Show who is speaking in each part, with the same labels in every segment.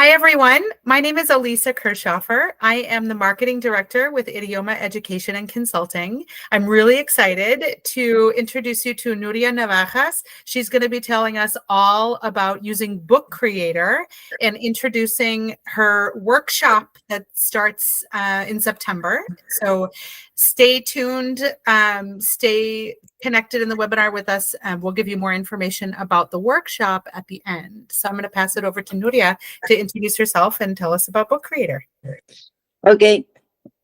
Speaker 1: Hi, everyone. My name is Elisa Kirchhofer. I am the marketing director with Idioma Education and Consulting. I'm really excited to introduce you to Nuria Navajas. She's going to be telling us all about using Book Creator and introducing her workshop that starts in September. So stay tuned, stay connected in the webinar with us. We'll give you more information about the workshop at the end. So I'm going to pass it over to Nuria to introduce herself and tell us about Book Creator.
Speaker 2: Okay,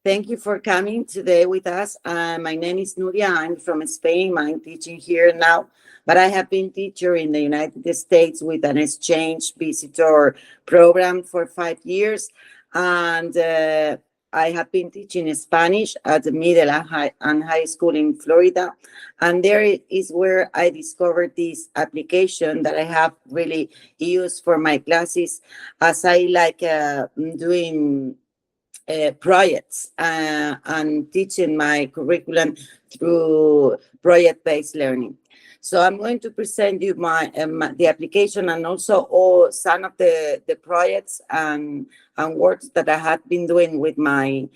Speaker 2: thank you for coming today with us. My name is Nuria. I'm from Spain. I'm teaching here now, but I have been teacher in the United States with an exchange visitor program for 5 years. And I have been teaching Spanish at the middle and high school in Florida. And there is where I discovered this application that I have really used for my classes, as I like doing projects and teaching my curriculum through project-based learning. So I'm going to present you the application and also all some of the projects and works that I have been doing with my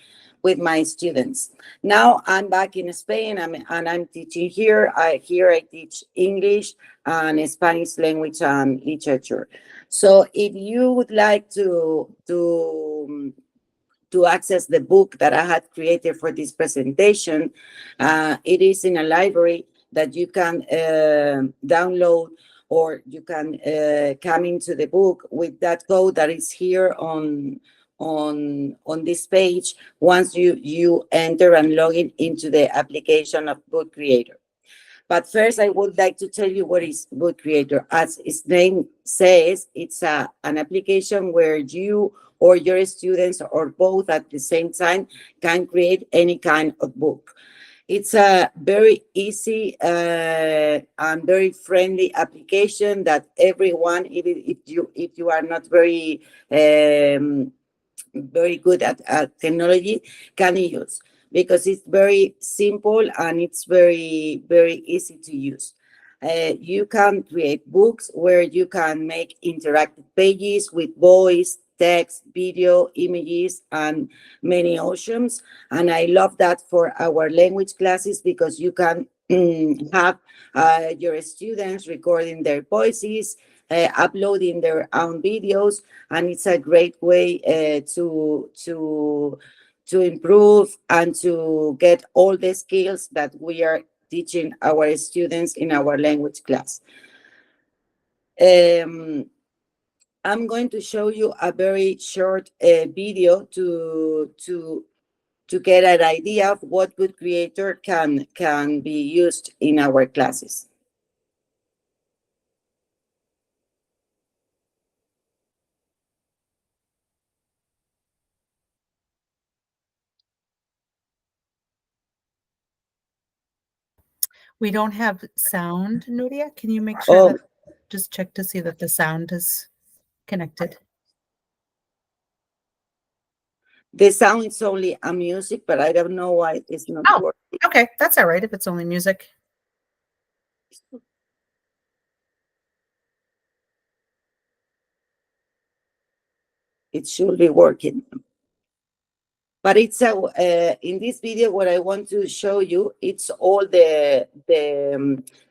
Speaker 2: students. Now I'm back in Spain and I'm teaching here. Here I teach English and Spanish language and literature. So if you would like to access the book that I had created for this presentation, it is in a library that you can download, or you can come into the book with that code that is here on this page once you enter and log in into the application of Book Creator. But first, I would like to tell you what is Book Creator. As its name says, it's an application where you or your students or both at the same time can create any kind of book. It's a very easy and very friendly application that everyone, even if you are not very good at technology, can use, because it's very simple and it's very, very easy to use. You can create books where you can make interactive pages with voice, text, video, images, and many options. And I love that for our language classes, because you can have your students recording their voices, uploading their own videos, and it's a great way to improve and to get all the skills that we are teaching our students in our language class. I'm going to show you a very short video to get an idea of what Book Creator can be used in our classes.
Speaker 1: We don't have sound, Nuria. Can you make sure that just check to see that the sound is connected?
Speaker 2: The sound is only a music, but I don't know why it's not working.
Speaker 1: Okay, that's all right if it's only music.
Speaker 2: It should be working. But it's in this video, what I want to show you, it's all the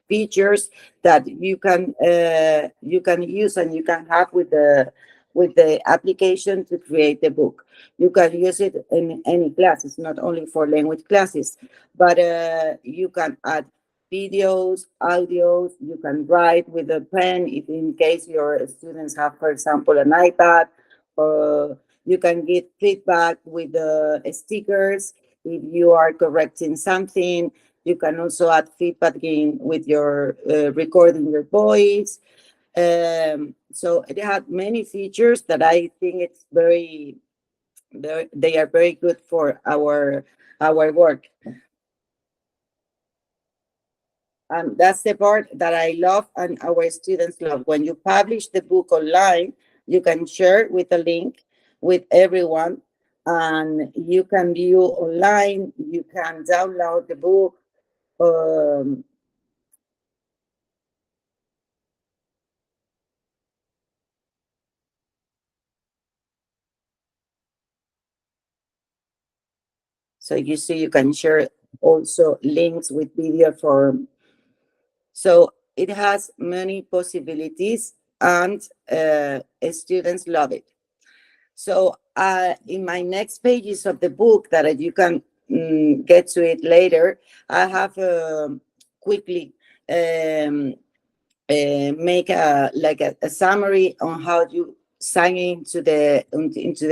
Speaker 2: features that you can use and you can have with the application to create the book. You can use it in any classes, not only for language classes, but you can add videos, audios. You can write with a pen if in case your students have, for example, an iPad. You can get feedback with the stickers if you are correcting something. You can also add feedback in with your recording your voice. So it has many features that I think it's they are very good for our work. And that's the part that I love and our students love. When you publish the book online, you can share with a link with everyone, and you can view online, you can download the book. So you see, you can share also links with video form. So it has many possibilities, and students love it. So in my next pages of the book that you can get to it later, I have quickly um, make a summary on how you sign into the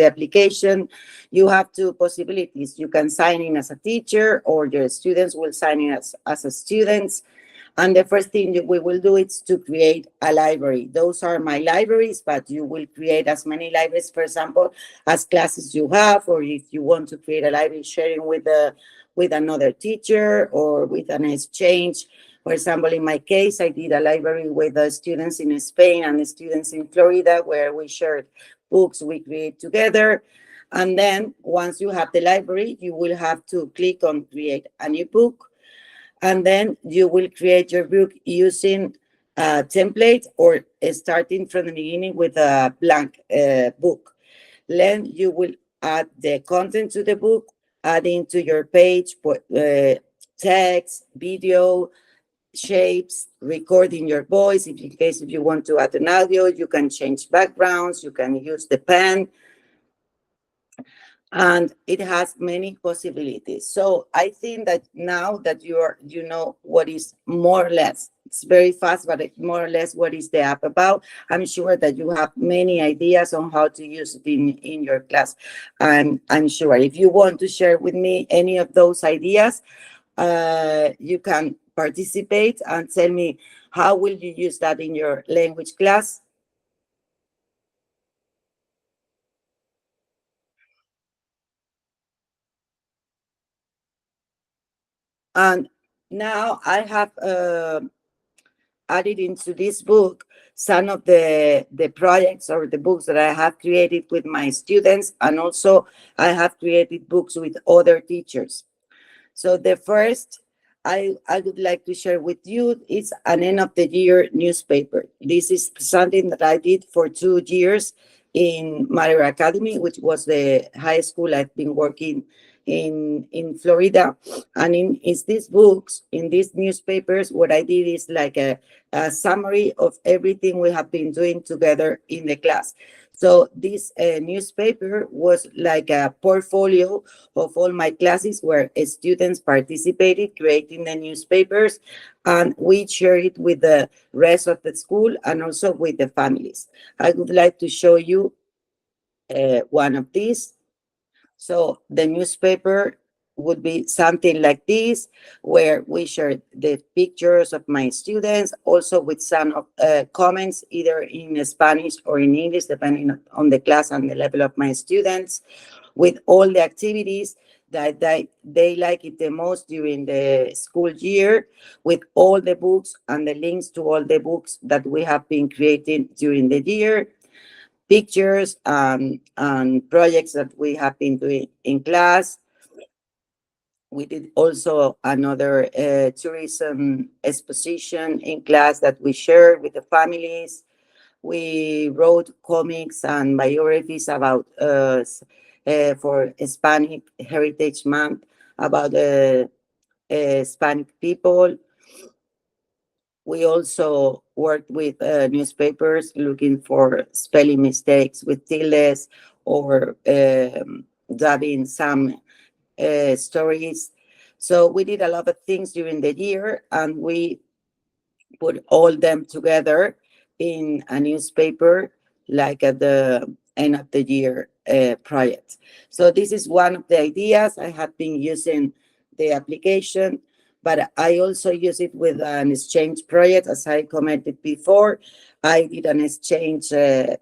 Speaker 2: application. You have two possibilities. You can sign in as a teacher, or your students will sign in as a students. And the first thing that we will do is to create a library. Those are my libraries, but you will create as many libraries, for example, as classes you have, or if you want to create a library sharing with another teacher or with an exchange. For example, in my case, I did a library with the students in Spain and the students in Florida, where we shared books we create together. And then once you have the library, you will have to click on create a new book. And then you will create your book using a template, or starting from the beginning with a blank book. Then you will add the content to the book, adding to your page text, video, shapes, recording your voice. If in case if you want to add an audio, you can change backgrounds, you can use the pen, and it has many possibilities. So I think that now that you know what is more or less, it's very fast, but more or less what is the app about, I'm sure that you have many ideas on how to use it in your class. I'm sure if you want to share with me any of those ideas, you can participate and tell me how will you use that in your language class. And now I have added into this book some of the projects or the books that I have created with my students, and also I have created books with other teachers. So the first I would like to share with you is an end of the year newspaper. This is something that I did for 2 years in Mother Academy, which was the high school I've been working in Florida. And in these books, in these newspapers, what I did is like a summary of everything we have been doing together in the class. So this newspaper was like a portfolio of all my classes where students participated creating the newspapers, and we share it with the rest of the school and also with the families. I would like to show you one of these. So the newspaper would be something like this, where we share the pictures of my students, also with some comments, either in Spanish or in English, depending on the class and the level of my students, with all the activities that they like it the most during the school year, with all the books and the links to all the books that we have been creating during the year, pictures and projects that we have been doing in class. We did also another tourism exposition in class that we shared with the families. We wrote comics and biographies about for Hispanic Heritage Month, about Hispanic people. We also worked with newspapers looking for spelling mistakes with tildes, or dubbing some stories. So we did a lot of things during the year, and we put all them together in a newspaper, like at the end of the year project. So this is one of the ideas. I have been using the application, but I also use it with an exchange project. As I commented before, I did an exchange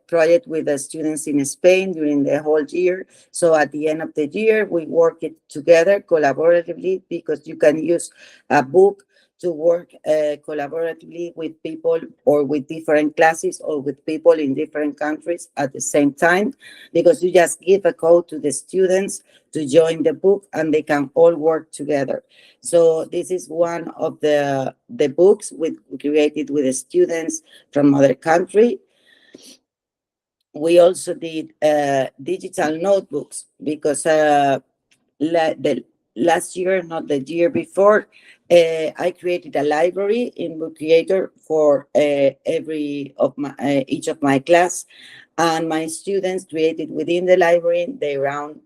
Speaker 2: project with the students in Spain during the whole year. So at the end of the year, we work it together collaboratively, because you can use a book to work collaboratively with people, or with different classes, or with people in different countries at the same time, because you just give a code to the students to join the book and they can all work together. So this is one of the books created with the students from other country. We also did digital notebooks, because last year, not the year before, I created a library in Book Creator for each of my class, and my students created within the library their own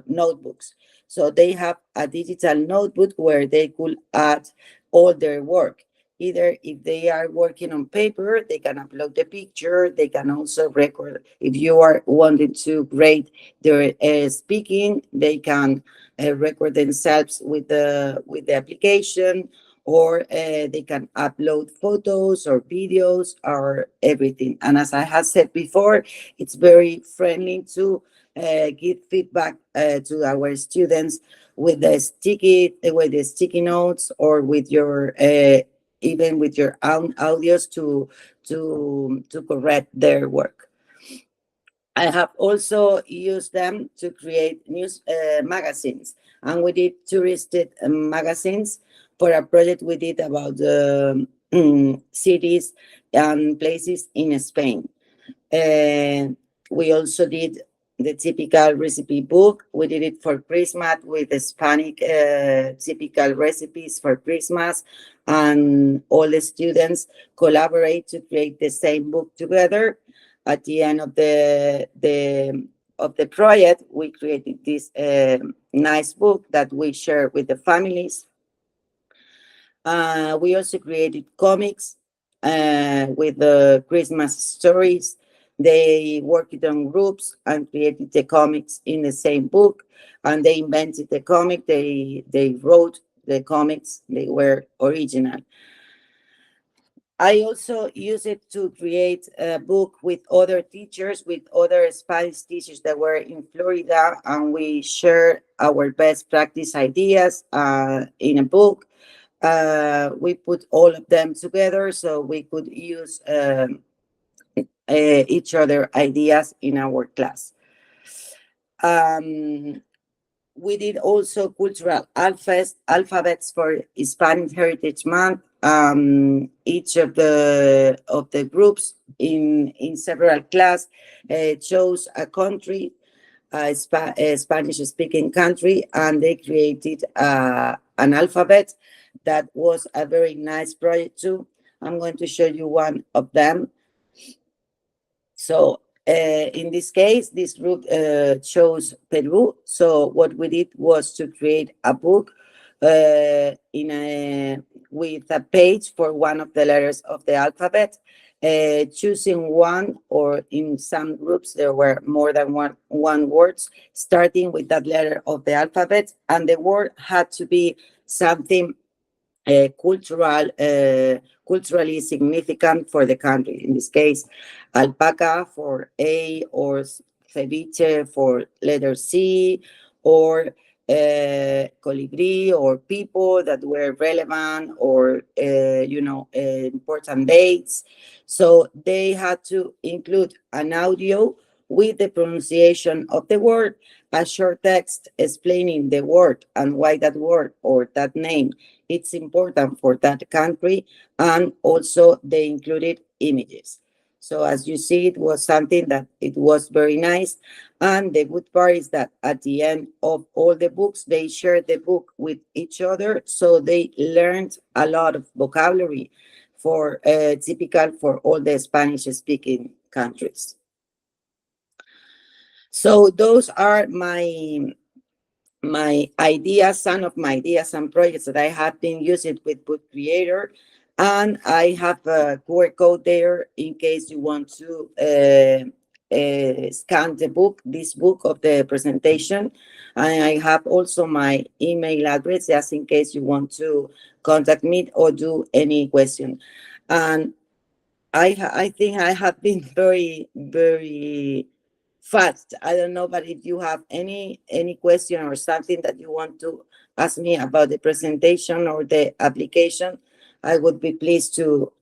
Speaker 2: notebooks. So they have a digital notebook where they could add all their work. Either if they are working on paper, they can upload the picture. They can also record. If you are wanting to grade their speaking, they can record themselves with the application, or they can upload photos or videos or everything. And as I have said before, it's very friendly to give feedback to our students with the sticky notes, or with your even with your own audios to correct their work. I have also used them to create news magazines, and we did touristic magazines for a project we did about cities and places in Spain. And we also did the typical recipe book. We did it for Christmas with Hispanic typical recipes for Christmas, and all the students collaborate to create the same book together. At the end of the project, we created this nice book that we share with the families. We also created comics with the Christmas stories. They worked on groups and created the comics in the same book, and they invented the comic. They wrote the comics. They were original. I also use it to create a book with other teachers, with other Spanish teachers that were in Florida, and we share our best practice ideas in a book. We put all of them together so we could use each other ideas in our class. We did also cultural alphabets for Hispanic Heritage Month. Each of the groups in several class chose a country, a Spanish-speaking country, and they created an alphabet. That was a very nice project too. I'm going to show you one of them. So in this case, this group chose Peru. So what we did was to create a book with a page for one of the letters of the alphabet, choosing one, or in some groups there were more than one words, starting with that letter of the alphabet, and the word had to be something culturally significant for the country. In this case, alpaca for A, or ceviche for letter C, or colibri, or people that were relevant, or important dates. So they had to include an audio with the pronunciation of the word, a short text explaining the word and why that word or that name it's important for that country, and also they included images. So as you see, it was something that it was very nice. And the good part is that at the end of all the books, they shared the book with each other. So they learned a lot of vocabulary for typical for all the Spanish speaking countries. So those are my ideas, some of my ideas and projects that I have been using with Book Creator. And I have a QR code there in case you want to scan this book of the presentation. And I have also my email address just in case you want to contact me or do any question. And I think I have been very, very fast. I don't know, but if you have any question or something that you want to ask me about the presentation or the application, I would be pleased to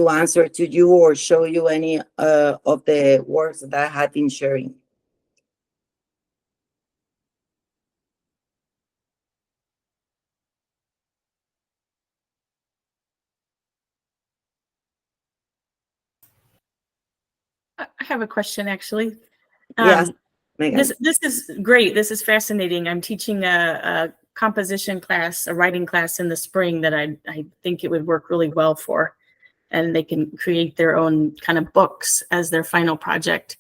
Speaker 2: answer to you or show you any of the works that I have been sharing.
Speaker 3: I have a question, actually.
Speaker 2: Yes, Megan.
Speaker 3: This is great. This is fascinating. I'm teaching a composition class, a writing class in the spring that I think it would work really well for. And they can create their own kind of books as their final project.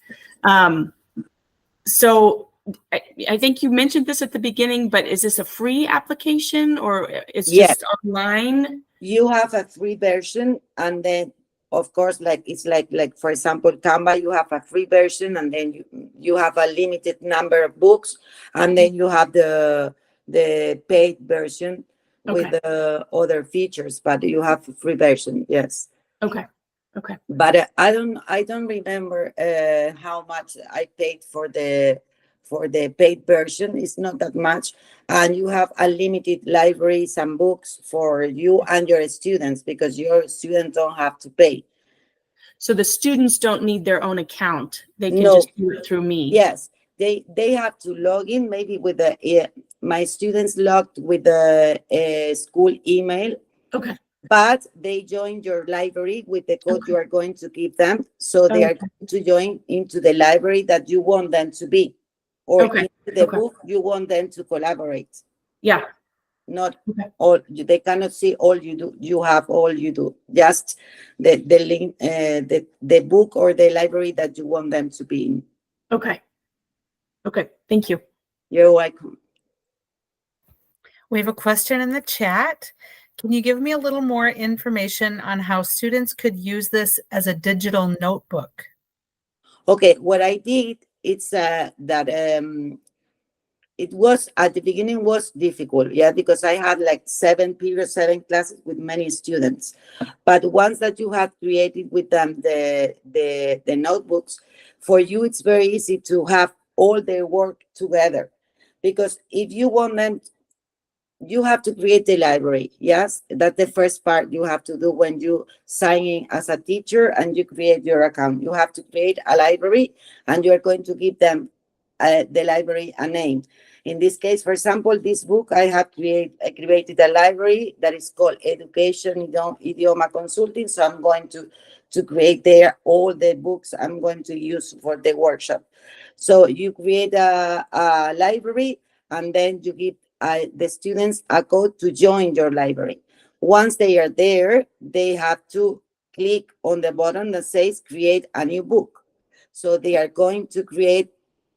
Speaker 3: So I think you mentioned this at the beginning, but is this a free application or it's
Speaker 2: Yes.
Speaker 3: just online?
Speaker 2: You have a free version, and then of course, like it's like for example, Canva, you have a free version, and then you have a limited number of books, and then you have the paid version with other features, but you have a free version, yes.
Speaker 3: Okay.
Speaker 2: But I don't remember how much I paid for the paid version. It's not that much, and you have unlimited libraries and books for you and your students, because your students don't have to pay.
Speaker 3: So the students don't need their own account. They can
Speaker 2: No.
Speaker 3: just do it through me.
Speaker 2: Yes, they have to log in maybe with the my students logged with the school email.
Speaker 3: Okay.
Speaker 2: But they join your library with the code you are going to give them. So they are going to join into the library that you want them to be, or into the book you want them to collaborate.
Speaker 3: Yeah.
Speaker 2: Not all, they cannot see all you do. You have all you do. Just the link, the book or the library that you want them to be in.
Speaker 3: Okay. Thank you.
Speaker 2: You're welcome.
Speaker 1: We have a question in the chat. Can you give me a little more information on how students could use this as a digital notebook?
Speaker 2: Okay, what I did, it's that it was at the beginning was difficult, yeah, because I had like 7 classes with many students. But once that you have created with them the notebooks, for you it's very easy to have all their work together, because if you want them, you have to create the library. Yes, that's the first part you have to do when you sign in as a teacher and you create your account. You have to create a library, and you are going to give them the library a name. In this case, for example, this book, I created a library that is called Education Idioma Consulting. So I'm going to create there all the books I'm going to use for the workshop. So you create a library, and then you give the students a code to join your library. Once they are there, they have to click on the button that says create a new book. So they are going to create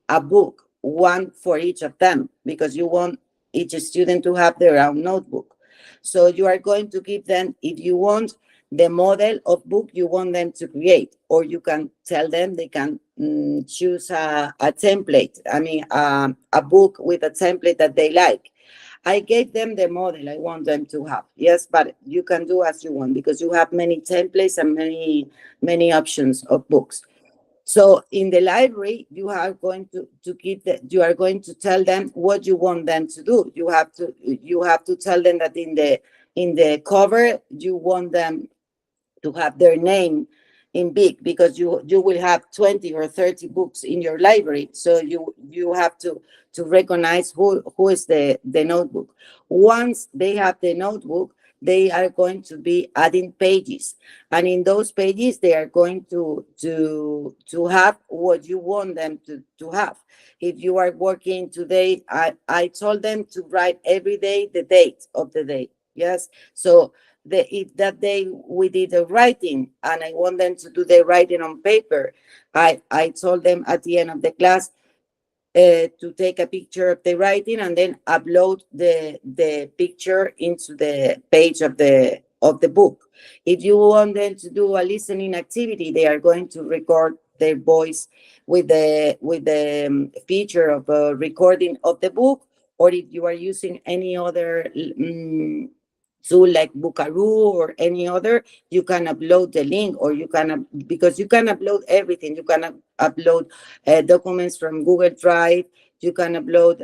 Speaker 2: a book, one for each of them, because you want each student to have their own notebook. So you are going to give them, if you want, the model of book you want them to create, or you can tell them they can choose a template. I mean, a book with a template that they like. I gave them the model I want them to have. Yes, but you can do as you want, because you have many templates and many options of books. So in the library, you are going to keep that. You are going to tell them what you want them to do. You have to tell them that in the cover you want them to have their name in big, because you will have 20 or 30 books in your library. So you have to recognize who is the notebook. Once they have the notebook, they are going to be adding pages, and in those pages they are going to have what you want them to have. If you are working today, I told them to write every day the date of the day. Yes, so if that day we did the writing and I want them to do the writing on paper, I told them at the end of the class to take a picture of the writing and then upload the picture into the page of the book. If you want them to do a listening activity, they are going to record their voice with the feature of a recording of the book. Or if you are using any other tool like Bookaroo or any other, you can upload the link, or you can, because you can upload everything. You can upload documents from Google Drive. You can upload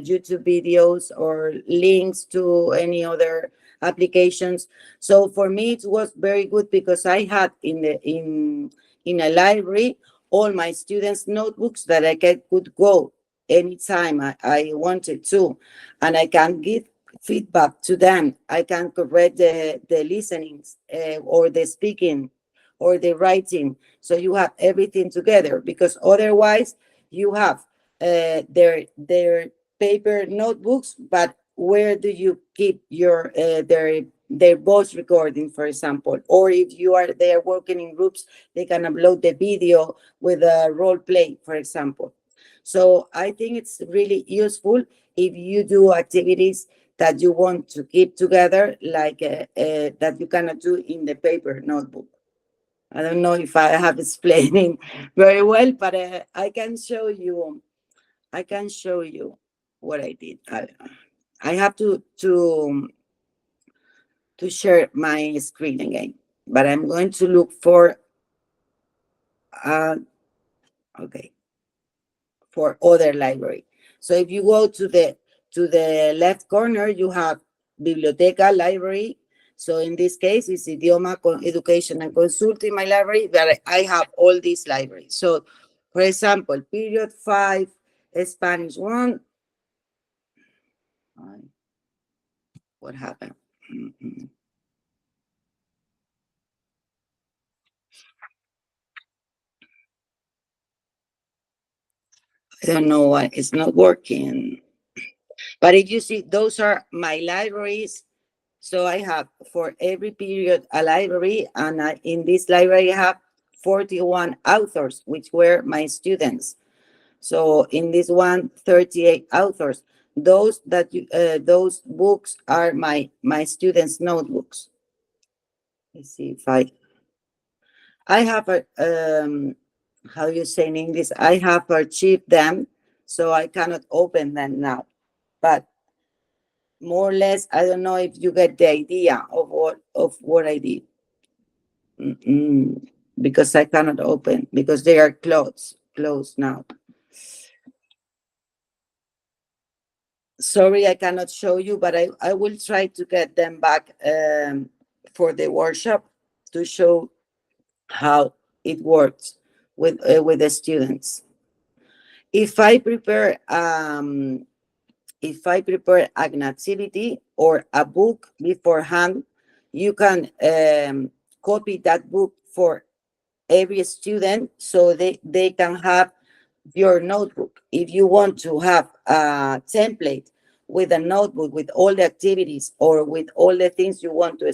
Speaker 2: YouTube videos or links to any other applications. So for me, it was very good, because I had in a library all my students' notebooks that I could go anytime I wanted to, and I can give feedback to them. I can correct the listenings or the speaking or the writing. So you have everything together, because otherwise you have their paper notebooks, but where do you keep your their voice recording, for example, or if they are working in groups, they can upload the video with a role play, for example. So I think it's really useful if you do activities that you want to keep together, like that you cannot do in the paper notebook. I don't know if I have explaining very well, but I can show you. I can show you what I did. I have to share my screen again, but I'm going to look for okay, for other library. So if you go to the left corner, you have Biblioteca library. So in this case, it's Idioma Education and Consulting, my library, but I have all these libraries. So for example, period 5, Spanish 1. What happened? I don't know why it's not working. But if you see, those are my libraries. So I have for every period a library, and in this library I have 41 authors, which were my students. So in this one, 38 authors. Those those books are my students' notebooks. Let's see if I have a how you say in English, I have archived them, so I cannot open them now. But more or less, I don't know if you get the idea of what I did. Because I cannot open, because they are closed now. Sorry, I cannot show you, but I will try to get them back for the workshop to show how it works with the students. If I prepare an activity or a book beforehand, you can copy that book for every student, so they can have your notebook. If you want to have a template with a notebook with all the activities or with all the things you want your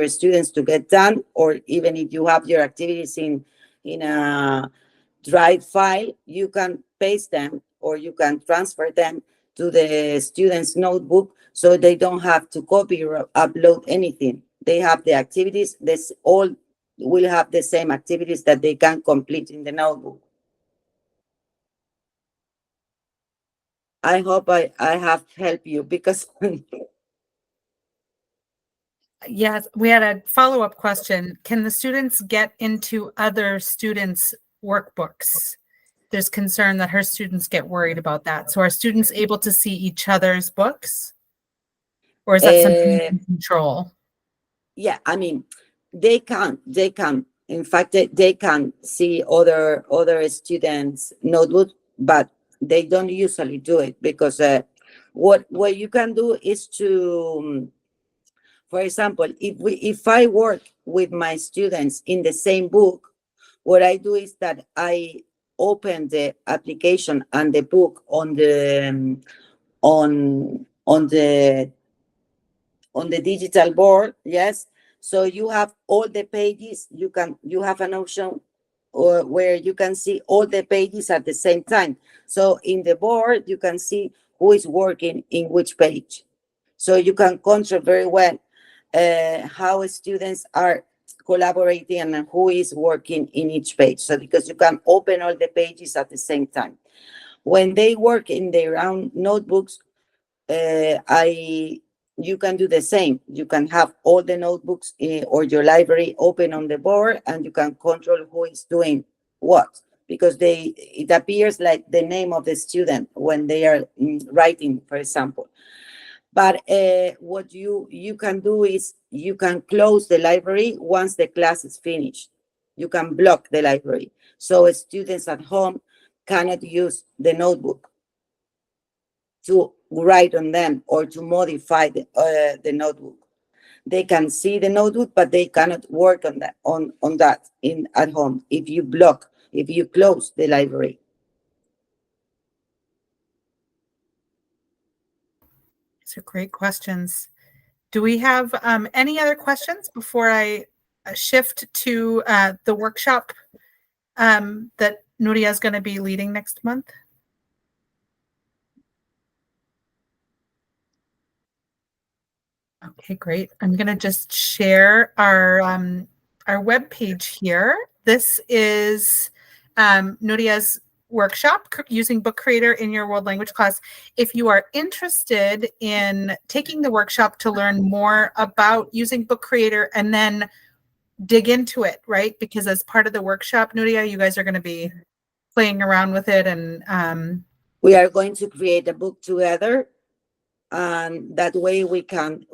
Speaker 2: students to get done, or even if you have your activities in a drive file, you can paste them or you can transfer them to the students' notebook, so they don't have to copy or upload anything. They have the activities. This all will have the same activities that they can complete in the notebook. I hope I have helped you, because
Speaker 1: Yes, we had a follow-up question. Can the students get into other students' workbooks? There's concern that her students get worried about that. So are students able to see each other's books? Or is that something you can control?
Speaker 2: yeah, I mean, they can. In fact, they can see other students' notebook, but they don't usually do it, because what you can do is to, for example, if I work with my students in the same book, what I do is that I open the application and the book on the on the digital board. Yes, so you have all the pages. You have an option where you can see all the pages at the same time. So in the board you can see who is working in which page, so you can control very well how students are collaborating and who is working in each page. So because you can open all the pages at the same time. When they work in their own notebooks, you can do the same. You can have all the notebooks or your library open on the board, and you can control who is doing what, because it appears like the name of the student when they are writing, for example. But what you can do is you can close the library once the class is finished. You can block the library, so students at home cannot use the notebook to write on them or to modify the notebook. They can see the notebook, but they cannot work on that at home if you close the library.
Speaker 1: These are great questions. Do we have any other questions before I shift to the workshop that Nuria is going to be leading next month? Okay, great. I'm going to just share our web page here. This is Nuria's workshop, using Book Creator in your world language class. If you are interested in taking the workshop to learn more about using Book Creator and then dig into it, right? Because as part of the workshop, Nuria, you guys are going to be playing around with it, and
Speaker 2: we are going to create a book together, and that way we can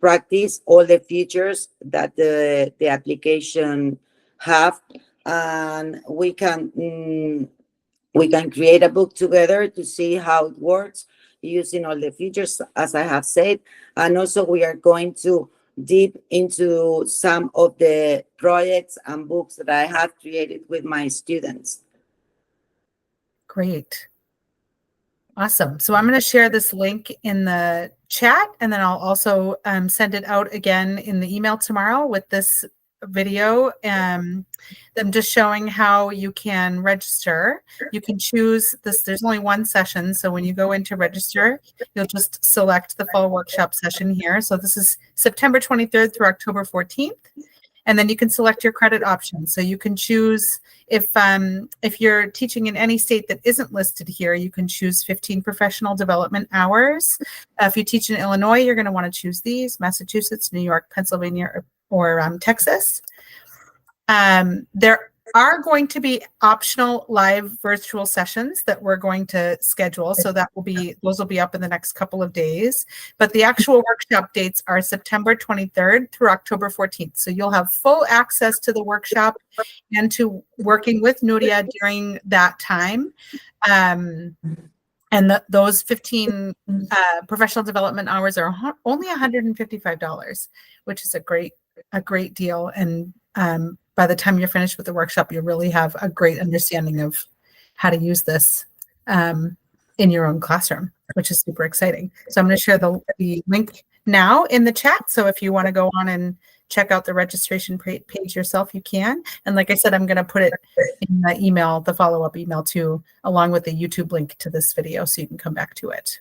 Speaker 2: practice all the features that the application have, and we can create a book together to see how it works using all the features, as I have said. And also we are going to deep into some of the projects and books that I have created with my students.
Speaker 1: great. Awesome. So I'm going to share this link in the chat, and then I'll also send it out again in the email tomorrow with this video. I'm just showing how you can register. You can choose this. There's only one session. So when you go into register, you'll just select the fall workshop session here. So this is September 23rd through October 14th. And then you can select your credit option. So you can choose, if you're teaching in any state that isn't listed here, you can choose 15 professional development hours. If you teach in Illinois, you're going to want to choose these: Massachusetts, New York, Pennsylvania, or Texas. There are going to be optional live virtual sessions that we're going to schedule. So those will be up in the next couple of days. But the actual workshop dates are September 23rd through October 14th. So you'll have full access to the workshop and to working with Nuria during that time. And those 15 professional development hours are only $155, which is a great deal. And by the time you're finished with the workshop, you'll really have a great understanding of how to use this in your own classroom, which is super exciting. So I'm going to share the link now in the chat. So if you want to go on and check out the registration page yourself, you can. And like I said, I'm going to put it in the email, the follow-up email too, along with the YouTube link to this video, so you can come back to it.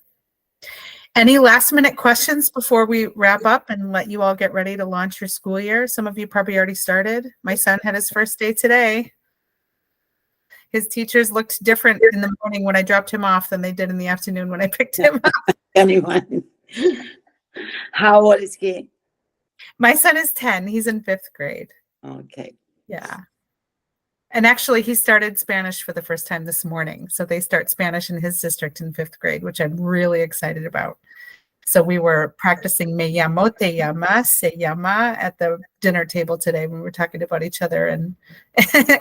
Speaker 1: Any last minute questions before we wrap up and let you all get ready to launch your school year? Some of you probably already started. My son had his first day today. His teachers looked different in the morning when I dropped him off than they did in the afternoon when I picked him up.
Speaker 2: Anyone? How old is he?
Speaker 1: My son is 10. He's in 5th grade.
Speaker 2: Okay.
Speaker 1: Yeah. And actually, he started Spanish for the first time this morning. So they start Spanish in his district in 5th grade, which I'm really excited about. So we were practicing me llamo, te llama, se llama at the dinner table today when we were talking about each other and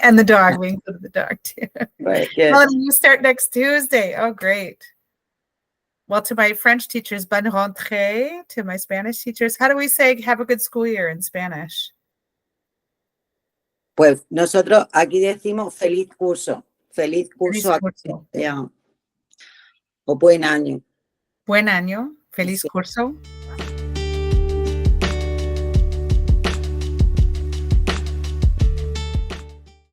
Speaker 1: and the dog. We included the dog too.
Speaker 2: Very good.
Speaker 1: Melanie, you start next Tuesday. Oh, great. Well, to my French teachers, bonne rentrée. To my Spanish teachers, how do we say have a good school year in Spanish?
Speaker 2: Pues nosotros aquí decimos feliz curso. Feliz curso.
Speaker 1: Feliz curso.
Speaker 2: Yeah. O buen año.
Speaker 1: Buen año. Feliz
Speaker 2: Sí.
Speaker 1: curso.